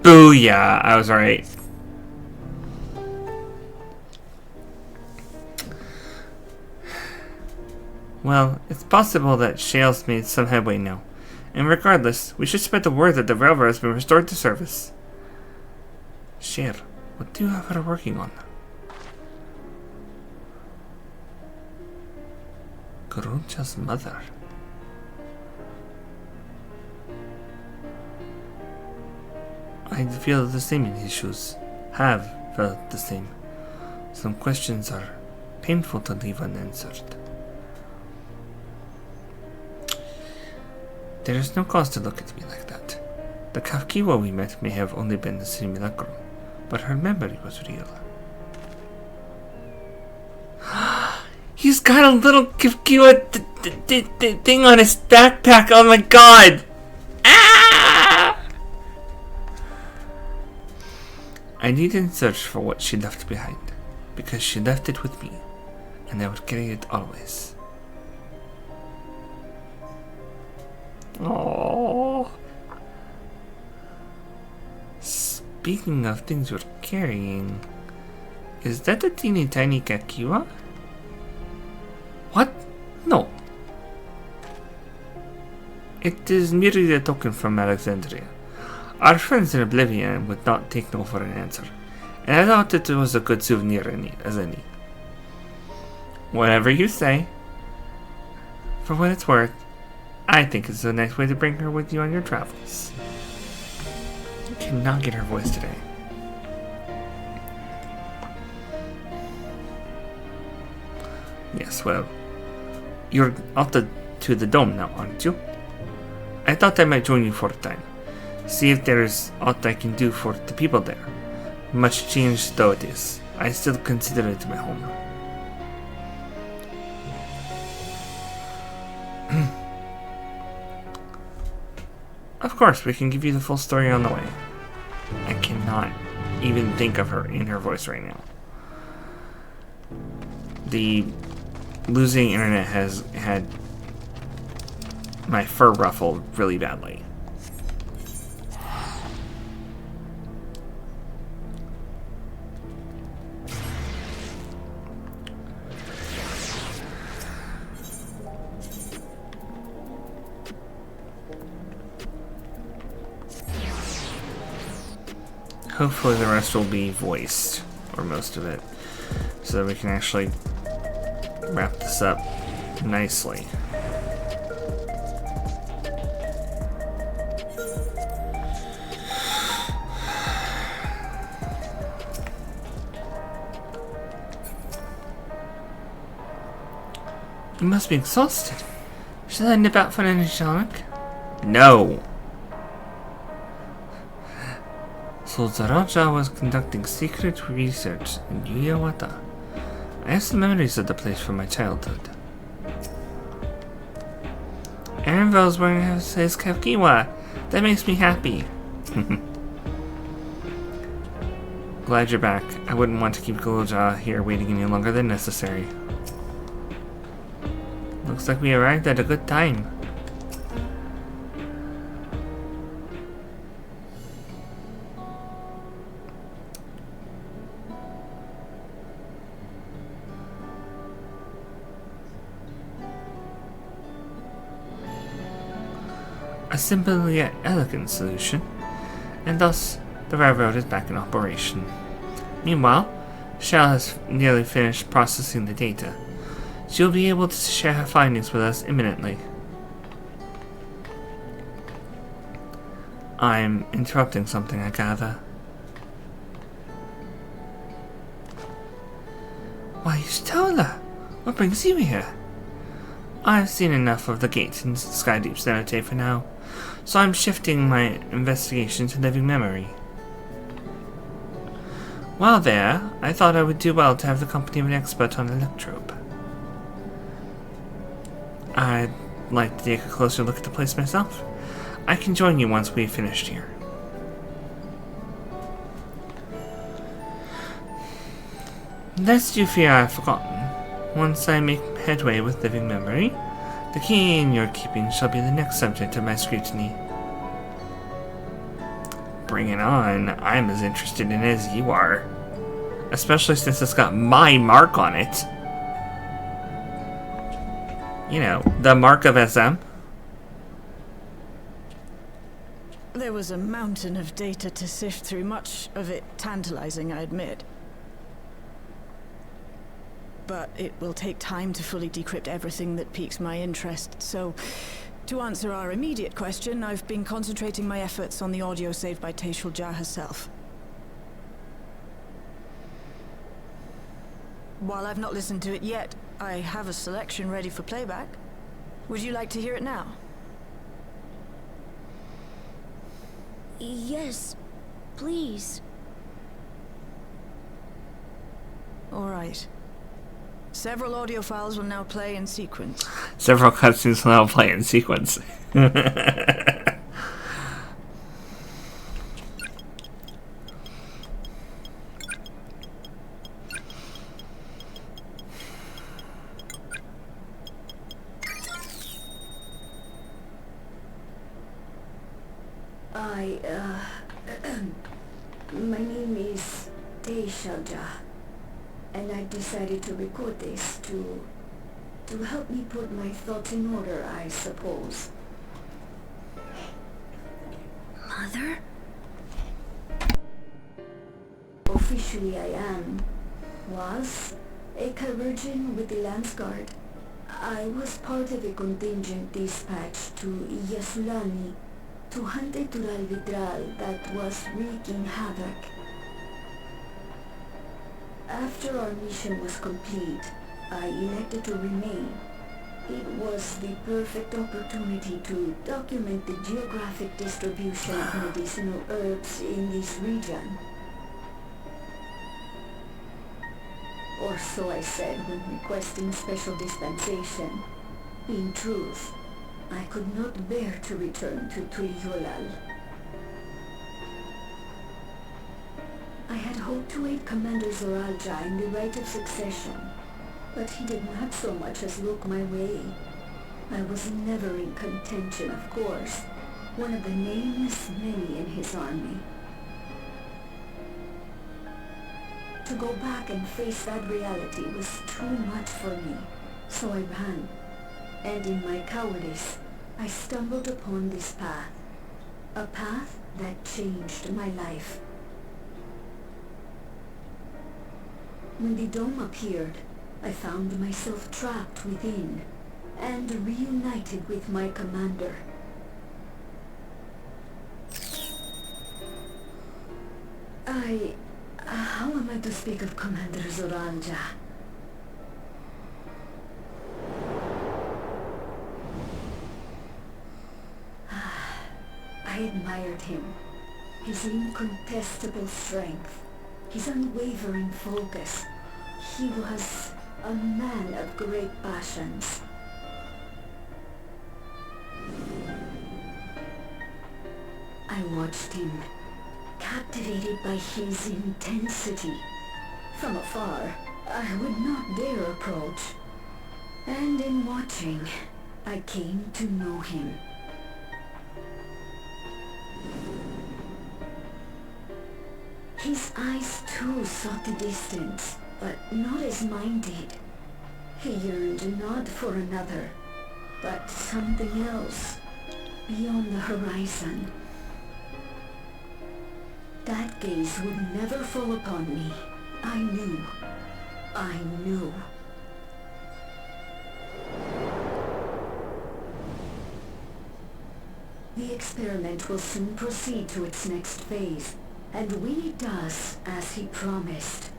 Booyah! I was right. Well, it's possible that Shale's made some headway now. And regardless, we should spread the word that the railroad has been restored to service. Shale, what do you have her working on? Garuncha's mother. I feel the same in his shoes. Have felt the same. Some questions are painful to leave unanswered. There is no cause to look at me like that. The Kafkiwa we met may have only been a simulacrum, but her memory was real. He's got a little Kafkiwa thing on his backpack. Oh my god! I needn't search for what she left behind, because she left it with me, and I would carry it always. Oh. Speaking of things you're carrying, is that a teeny tiny Kakiwa? What? No. It is merely a token from Alexandria. Our friends in Oblivion would not take no for an answer, and I thought it was a good souvenir as any. Whatever you say. For what it's worth, I think it's a nice way to bring her with you on your travels. I cannot get her voice today. Yes, well, you're off to the dome now, aren't you? I thought I might join you for a time. See if there is aught I can do for the people there. Much changed though it is, I still consider it my home. Of course, we can give you the full story on the way. I cannot even think of her in her voice right now. The losing internet has had my fur ruffled really badly. Hopefully the rest will be voiced, or most of it, so that we can actually wrap this up nicely. You must be exhausted. Shall I nip out for an tonic? No! So the Raja was conducting secret research in Yuyawata. I have some memories of the place from my childhood. Aaronville's wearing his Kafkiwa. That makes me happy. Glad you're back. I wouldn't want to keep Gulja here waiting any longer than necessary. Looks like we arrived at a good time. A simple yet elegant solution, and thus the railroad is back in operation. Meanwhile, Shell has nearly finished processing the data. She'll be able to share her findings with us imminently. I'm interrupting something, I gather. Why, Stola! What brings you here? I've seen enough of the gates in Skydeep Cenote for now, so I'm shifting my investigation to living memory. While there, I thought I would do well to have the company of an expert on Electrobe. I'd like to take a closer look at the place myself. I can join you once we've finished here. Lest you fear I've forgotten, once I make headway with living memory, the key in your keeping shall be the next subject of my scrutiny. bring it on, I'm as interested in it as you are. Especially since it's got my mark on it. You know, the mark of SM. There was a mountain of data to sift through, much of it tantalizing, I admit. But it will take time to fully decrypt everything that piques my interest, so to answer our immediate question, I've been concentrating my efforts on the audio saved by Taishul herself. While I've not listened to it yet, I have a selection ready for playback. Would you like to hear it now? Yes, please. All right. Several audio files will now play in sequence. Several cutscenes will now play in sequence. My name is Taishul, and I decided to record this to help me put my thoughts in order, I suppose. Mother? Officially I was a Virgin with the Lance Guard. I was part of a contingent dispatched to Yasulani to hunt a Tural Vitral that was wreaking havoc. After our mission was complete, I elected to remain. It was the perfect opportunity to document the geographic distribution of medicinal herbs in this region. Or so I said when requesting special dispensation. In truth, I could not bear to return to Tuiyolal. I had hoped to aid Commander Zoralja in the right of succession, but he did not so much as look my way. I was never in contention, of course, one of the nameless many in his army. To go back and face that reality was too much for me, so I ran. And in my cowardice, I stumbled upon this path. A path that changed my life. When the dome appeared, I found myself trapped within, and reunited with my commander. How am I to speak of Commander Zoralja? I admired him. His incontestable strength, his unwavering focus. He was a man of great passions. I watched him, captivated by his intensity. From afar, I would not dare approach. And in watching, I came to know him. His eyes too sought the distance, but not as mine did. He yearned not for another, but something else, beyond the horizon. That gaze would never fall upon me. I knew. The experiment will soon proceed to its next phase, and when it does, as he promised,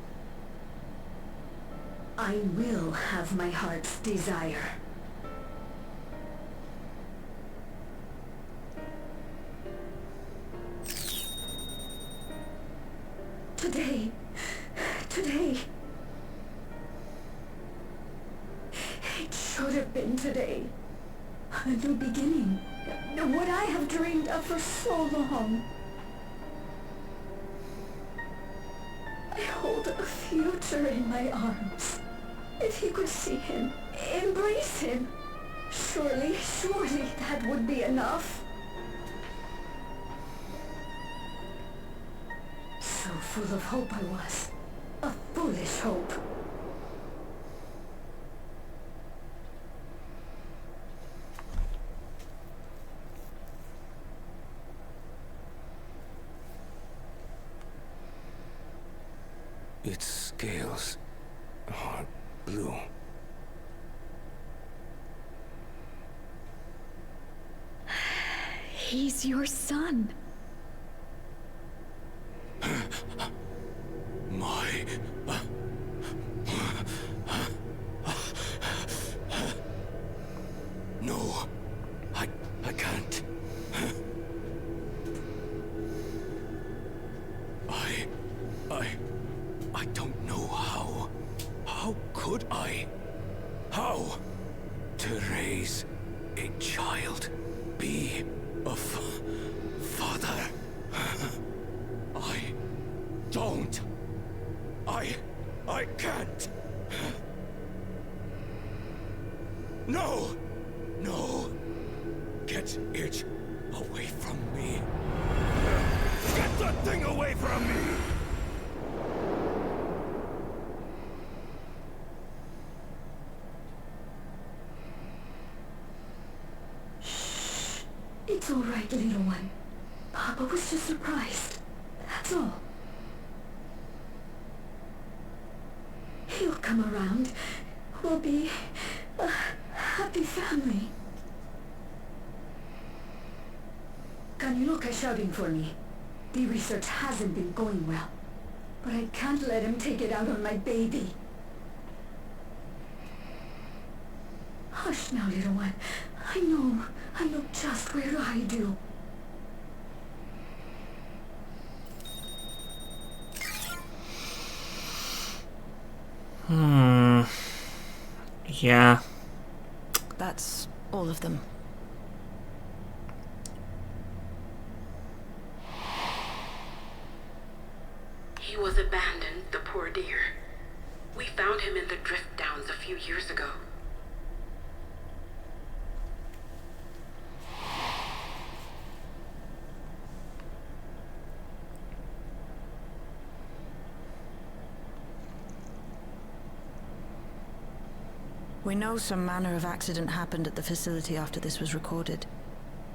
I will have my heart's desire. Today. It should have been today. A new beginning. What I have dreamed of for so long. I hold a future in my arms. If he could see him, embrace him, surely that would be enough. full of hope I was. A foolish hope. Its scales are blue. He's your son. My... No, I can't. I don't know how. How could I? How? To raise a child, be a father. I don't. I can't. No! No! Get it away from me. Get that thing away from me! Shh. It's all right, little one. Papa was just surprised. That's all. He'll come around. We'll be a happy family. Can you look at shouting for me? The research hasn't been going well, but I can't let him take it out on my baby. Hush now, little one. I know just where to hide you. Yeah. That's all of them. He was abandoned, the poor dear. We found him in the drift downs a few years ago. We know some manner of accident happened at the facility after this was recorded.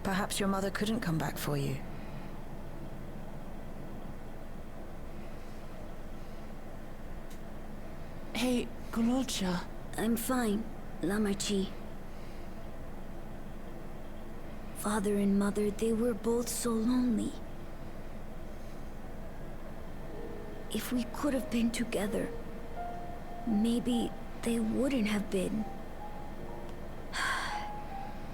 Perhaps your mother couldn't come back for you. Hey, Gololcha. I'm fine, Lamarchi. Father and Mother, they were both so lonely. If we could have been together, maybe they wouldn't have been.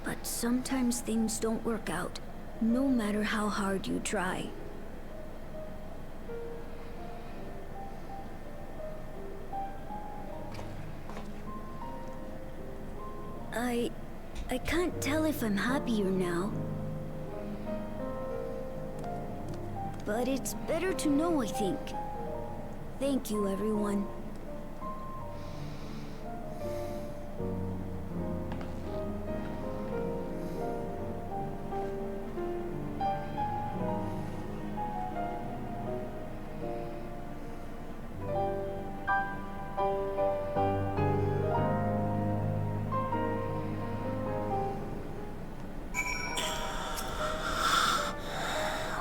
But sometimes things don't work out, no matter how hard you try. I can't tell if I'm happier now. But it's better to know, I think. Thank you, everyone.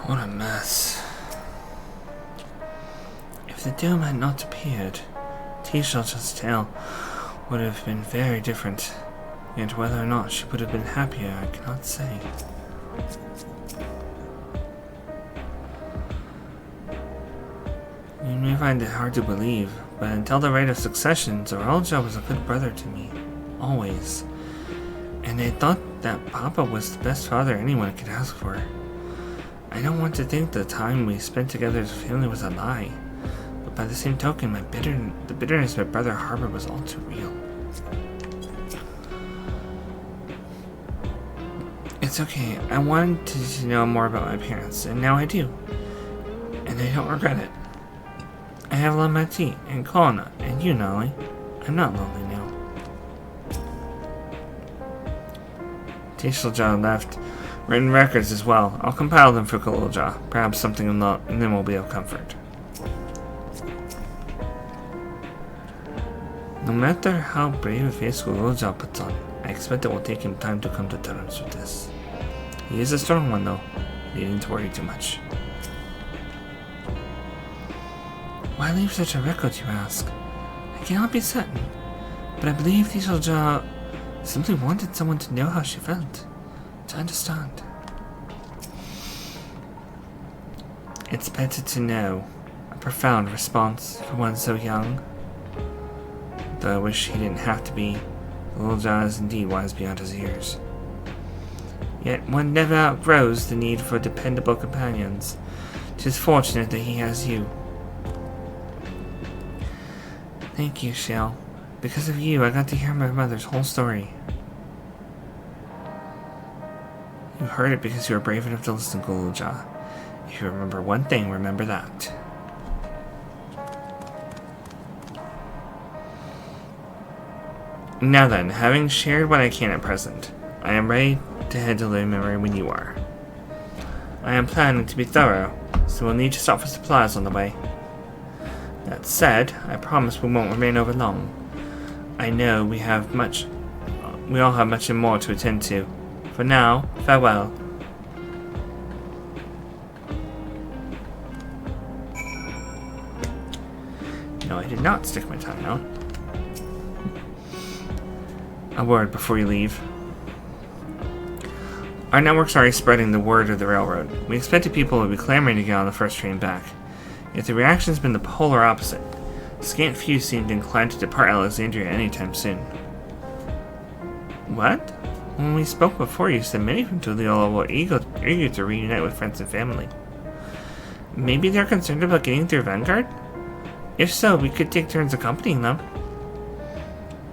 What a mess. If the doom had not appeared, T-Shelter's tale would have been very different. Yet whether or not she would have been happier, I cannot say. You may find it hard to believe, but until the rite of succession, Zoralja was a good brother to me. Always. And I thought that Papa was the best father anyone could ask for. I don't want to think the time we spent together as a family was a lie, but by the same token, the bitterness my brother harbored was all too real. It's okay, I wanted to know more about my parents, and now I do. And I don't regret it. I have Lamati and Kona, and you, Nolly. I'm not lonely now. Tishalja left written records as well. I'll compile them for Gololja. Perhaps something in them will be of comfort. No matter how brave a face Gololja puts on, I expect it will take him time to come to terms with this. He is a strong one, though, needing to worry too much. Why leave such a record, you ask? I cannot be certain, but I believe Tisholja simply wanted someone to know how she felt, to understand. It's better to know. A profound response for one so young. Though I wish he didn't have to be. Gololja is indeed wise beyond his years. Yet one never outgrows the need for dependable companions. 'Tis fortunate that he has you. Thank you, Shell. Because of you, I got to hear my mother's whole story. You heard it because you were brave enough to listen, Gololja. If you remember one thing, remember that. Now then, having shared what I can at present, I am ready to head to Living Memory when you are. I am planning to be thorough, so we'll need to stop for supplies on the way. That said, I promise we won't remain over long. I know we all have much and more to attend to. For now, farewell. No, I did not stick my tongue out. A word before you leave. Our network's already spreading the word of the railroad. We expected people would be clamoring to get on the first train back. Yet the reaction's been the polar opposite. Scant few seemed inclined to depart Alexandria anytime soon. What? When we spoke before, you said many from Tuliolo were eager to reunite with friends and family. Maybe they're concerned about getting through Vanguard? If so, we could take turns accompanying them.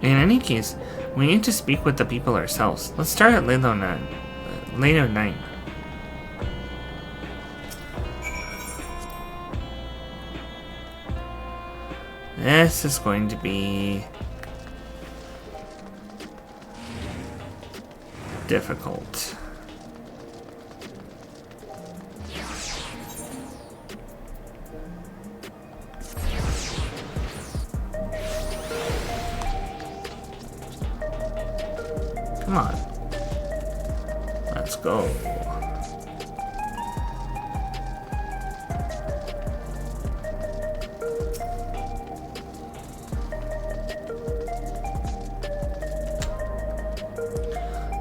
In any case, we need to speak with the people ourselves. Let's start at Lano 9. This is going to be difficult. Come on. Let's go.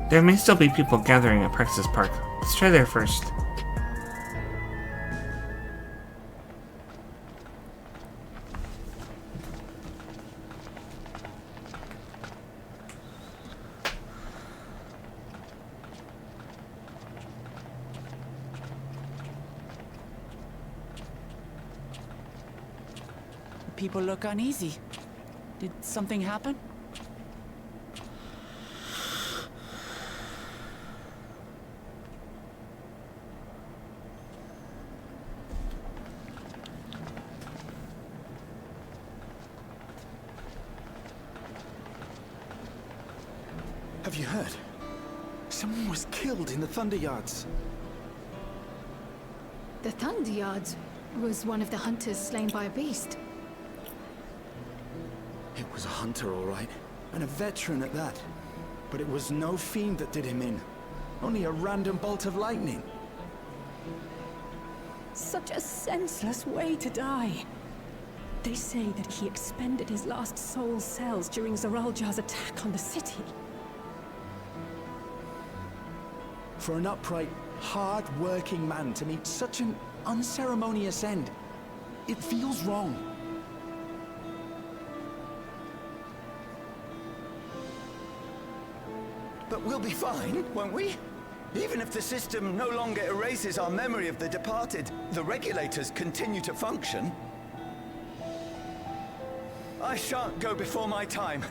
There may still be people gathering at Praxis Park. Let's try there first. People look uneasy. Did something happen? Have you heard? Someone was killed in the Thunder Yards. The Thunder Yards was one of the hunters slain by a beast. It was a hunter, all right. And a veteran at that. But it was no fiend that did him in. Only a random bolt of lightning. Such a senseless way to die. They say that he expended his last soul cells during Zoraljar's attack on the city. For an upright, hard-working man to meet such an unceremonious end, it feels wrong. But we'll be fine, won't we? Even if the system no longer erases our memory of the departed, the regulators continue to function. I shan't go before my time.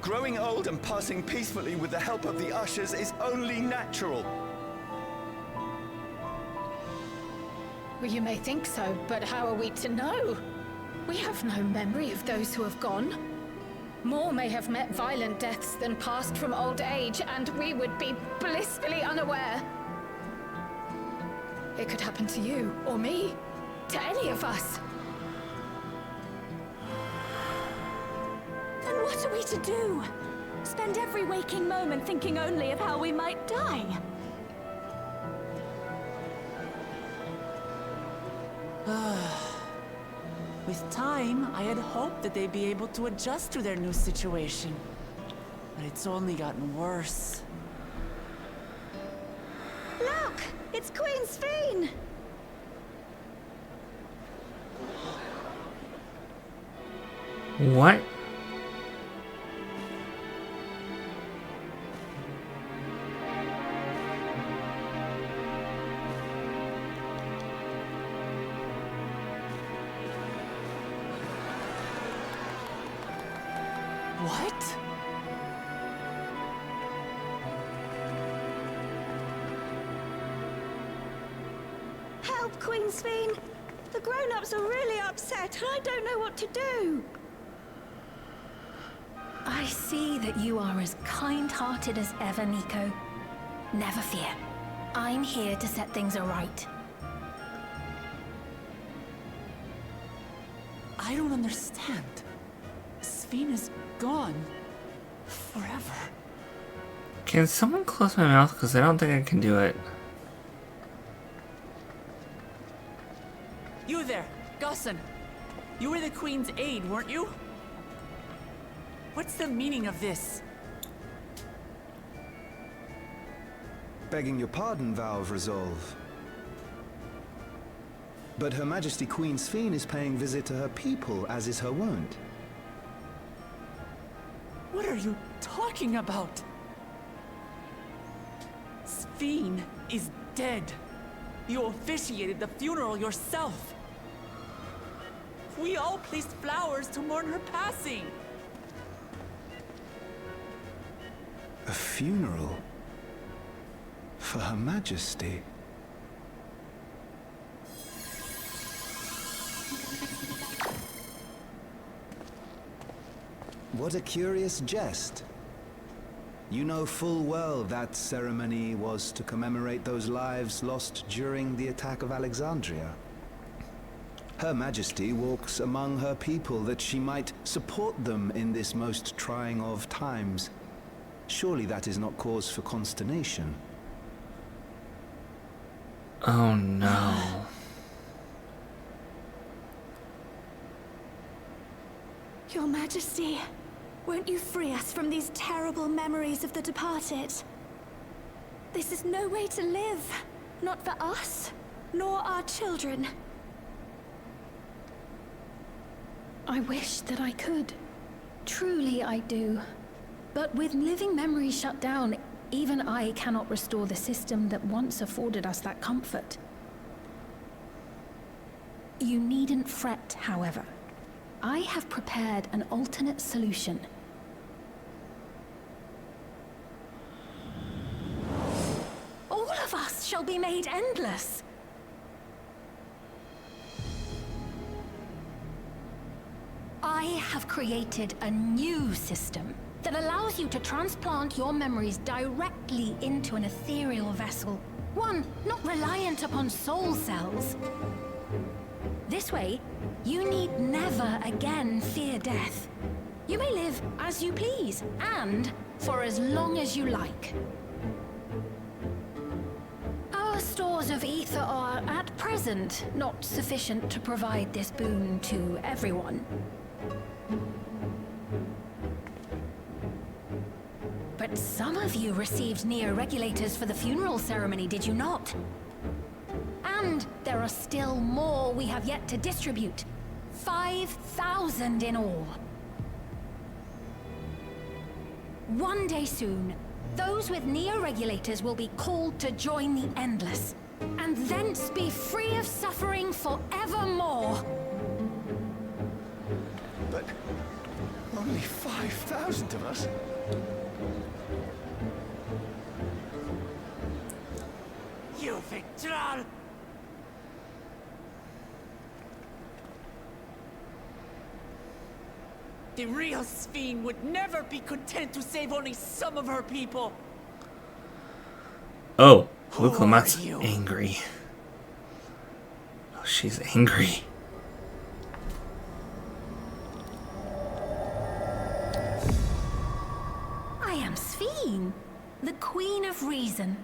Growing old and passing peacefully with the help of the ushers is only natural. Well, you may think so, but how are we to know? We have no memory of those who have gone. More may have met violent deaths than passed from old age, and we would be blissfully unaware. It could happen to you, or me, to any of us. Then what are are we to do? Spend every waking moment thinking only of how we might die? With time, I had hoped that they'd be able to adjust to their new situation. But it's only gotten worse. Look! It's Queen Sphene! What? What? Help, Queen Sphene! The grown-ups are really upset, and I don't know what to do. I see that you are as kind-hearted as ever, Nico. Never fear. I'm here to set things aright. I don't understand. Sphene is gone. Forever. Can someone close my mouth? Because I don't think I can do it. You there, Gusson. You were the Queen's aide, weren't you? What's the meaning of this? Begging your pardon, Vow of Resolve. But Her Majesty Queen Sphene is paying visit to her people, as is her wont. What are you talking about? Sphene is dead. You officiated the funeral yourself. We all placed flowers to mourn her passing. A funeral? For Her Majesty? What a curious jest. You know full well that ceremony was to commemorate those lives lost during the attack of Alexandria. Her Majesty walks among her people that she might support them in this most trying of times. Surely that is not cause for consternation. Oh no. Your Majesty, won't you free us from these terrible memories of the departed? This is no way to live. Not for us, nor our children. I wish that I could. Truly I do. But with living memories shut down, even I cannot restore the system that once afforded us that comfort. You needn't fret, however. I have prepared an alternate solution. All of us shall be made endless. I have created a new system that allows you to transplant your memories directly into an ethereal vessel. One not reliant upon soul cells. This way, you need never again fear death. You may live as you please, and for as long as you like. Our stores of ether are, at present, not sufficient to provide this boon to everyone. But some of you received neo-regulators for the funeral ceremony, did you not? And there are still more we have yet to distribute. 5,000 in all. One day soon, those with neo-regulators will be called to join the Endless, and thence be free of suffering forevermore. But only 5,000 of us? You Victral! The real Sphene would never be content to save only some of her people. Oh, look, Lamat's angry. Oh, she's angry. of reason.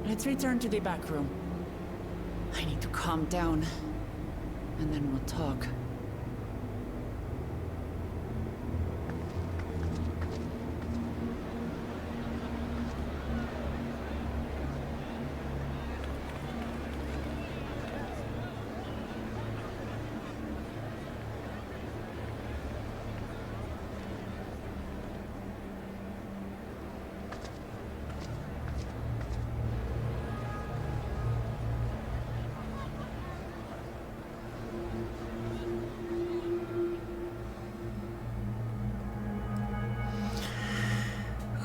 Let's return to the back room. I need to calm down, and then we'll talk.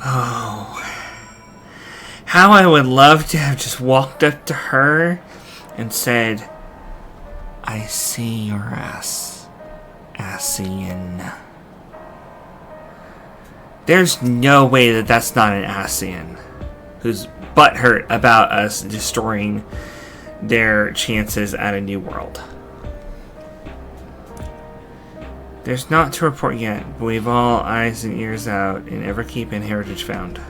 Oh. How I would love to have just walked up to her and said, I see your ass, Asian. There's no way that that's not an Asian who's butthurt about us destroying their chances at a new world. There's not to report yet, but we've all eyes and ears out and Everkeep and Heritage found.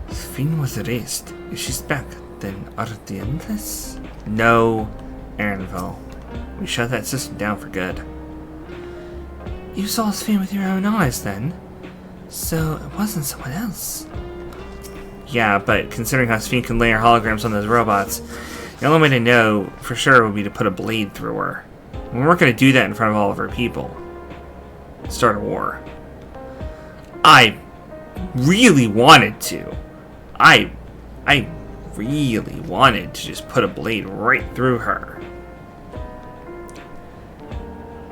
Sphene was erased. If she's back, then are the endless? No, Aaronville. We shut that system down for good. You saw Sphene with your own eyes then? So it wasn't someone else? Yeah, but considering how Sphene can layer holograms on those robots, the only way to know for sure would be to put a blade through her. We weren't going to do that in front of all of our people. Start a war. I really wanted to. I really wanted to just put a blade right through her.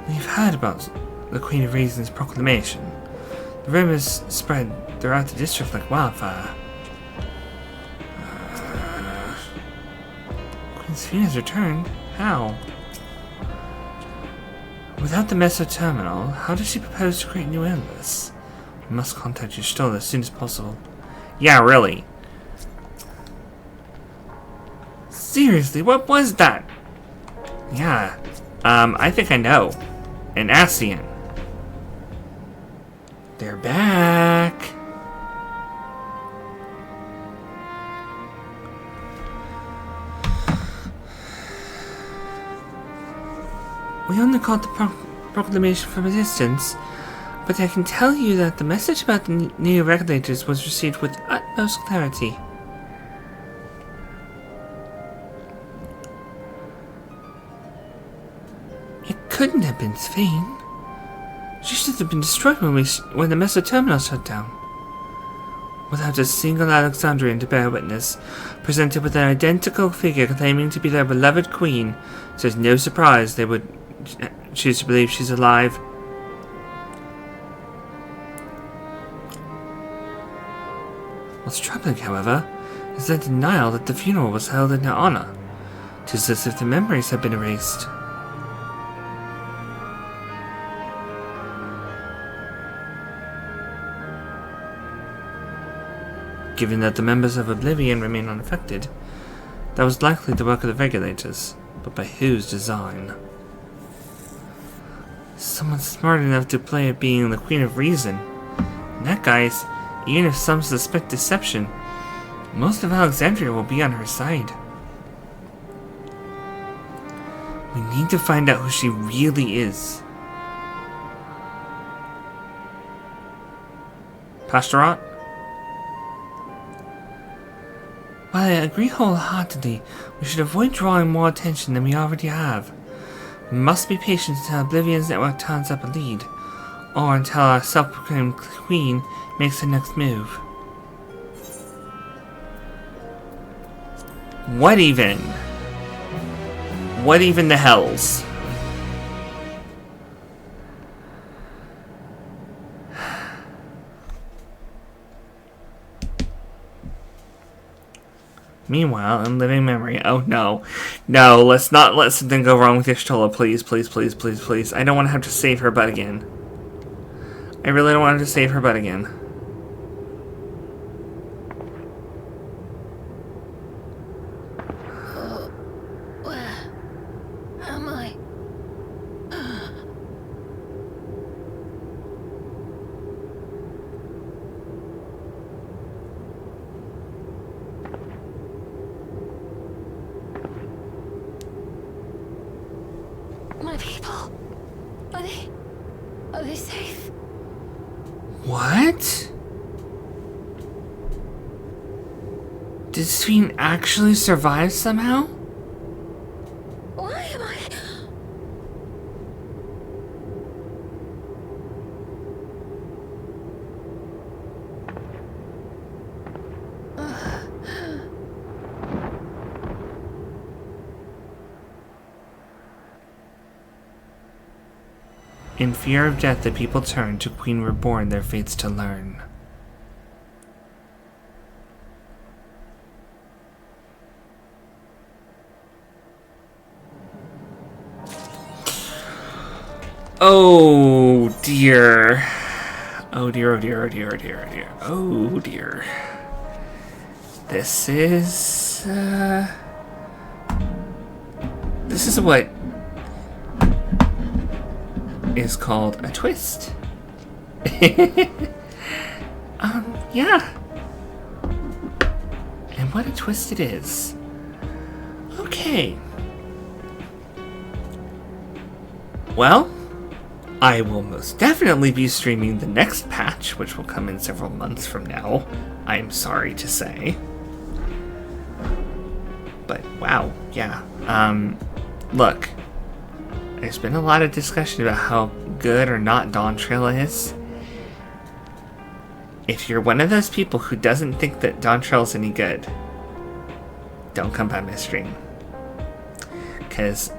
We've heard about the Queen of Reason's proclamation. The rumors spread throughout the district like wildfire. Queen Sphene has returned? How? Without the Meso Terminal, how does she propose to create new endless? We must contact Stoll as soon as possible. Yeah, really. Seriously, what was that? Yeah, I think I know. An Asian. They're back. We only caught the proclamation from a distance, but I can tell you that the message about the new regulators was received with utmost clarity. It couldn't have been Sphene. She should have been destroyed when the Meso Terminal shut down. Without a single Alexandrian to bear witness, presented with an identical figure claiming to be their beloved queen, so it's no surprise they would choose to believe she's alive. What's troubling, however, is their denial that the funeral was held in her honor. Just as if the memories had been erased. Given that the members of Oblivion remain unaffected, that was likely the work of the regulators, but by whose design? Someone smart enough to play at being the Queen of Reason. And that, guys, even if some suspect deception, most of Alexandria will be on her side. We need to find out who she really is. Pastorat? While I agree wholeheartedly, we should avoid drawing more attention than we already have. We must be patient until Oblivion's network turns up a lead, or until our self-proclaimed queen makes her next move. What even? What even the hells? Meanwhile, in living memory... Oh, no. No, let's not let something go wrong with Y'shtola. Please, please, please, please, please. I don't want to have to save her butt again. I really don't want to save her butt again. Where am I? My people, are they safe? What? Did Sphene actually survive somehow? Why am I? In fear of death, the people turned to Queen Reborn, their fates to learn. Oh dear. Oh dear, oh dear, oh dear, oh dear, oh dear. Oh dear. This is what is called a twist. Yeah. And what a twist it is. Okay. Well, I will most definitely be streaming the next patch, which will come in several months from now. I'm sorry to say. But, wow, yeah. Look. There's been a lot of discussion about how good or not Dawn Trail is. If you're one of those people who doesn't think that Dawn Trail is any good, don't come by my stream. Because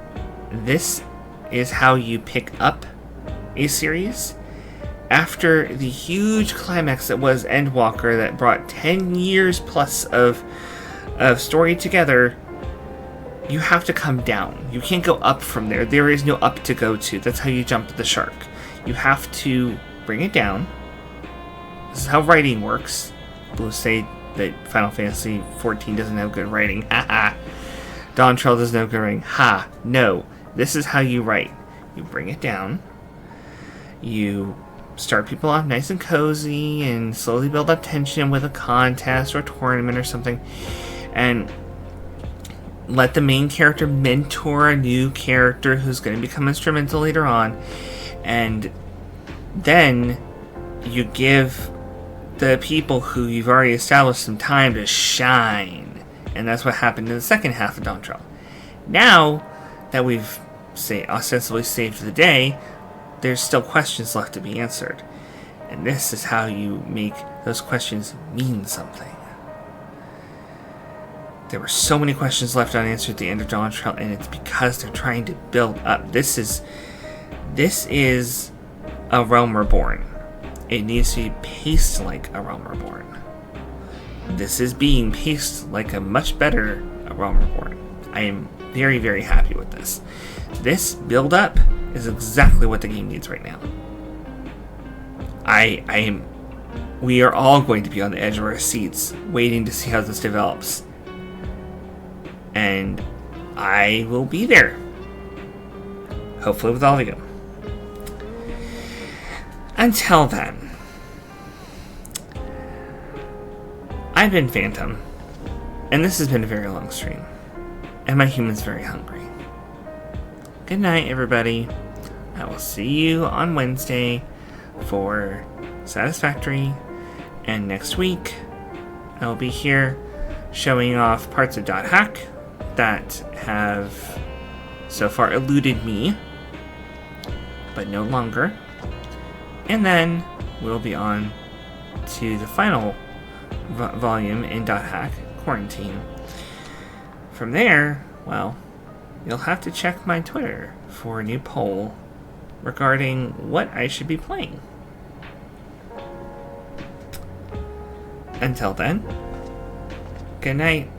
this is how you pick up a series after the huge climax that was Endwalker that brought 10 years plus of story together. You have to come down. You can't go up from there. There is no up to go to. That's how you jump the shark. You have to bring it down. This is how writing works. People say that Final Fantasy XIV doesn't have good writing. Ha. Dawn Trail doesn't have good writing. Ha. No. This is how you write. You bring it down. You start people off nice and cozy and slowly build up tension with a contest or a tournament or something. And let the main character mentor a new character who's going to become instrumental later on. And then you give the people who you've already established some time to shine. And that's what happened in the second half of Dawn Trail. Now that we've ostensibly saved the day, there's still questions left to be answered. And this is how you make those questions mean something. There were so many questions left unanswered at the end of Dawn Trail, and it's because they're trying to build up. This is a Realm Reborn. It needs to be paced like a Realm Reborn. This is being paced like a much better Realm Reborn. I am very, very happy with this. This build up is exactly what the game needs right now. We are all going to be on the edge of our seats, waiting to see how this develops. And I will be there. Hopefully with all of you. Until then, I've been Phantom, and this has been a very long stream, and my human's very hungry. Good night, everybody. I will see you on Wednesday for Satisfactory, and next week I will be here showing off parts of .hack that have so far eluded me, but no longer. And then we'll be on to the final volume in .hack, Quarantine. From there, well, you'll have to check my Twitter for a new poll regarding what I should be playing. Until then, good night.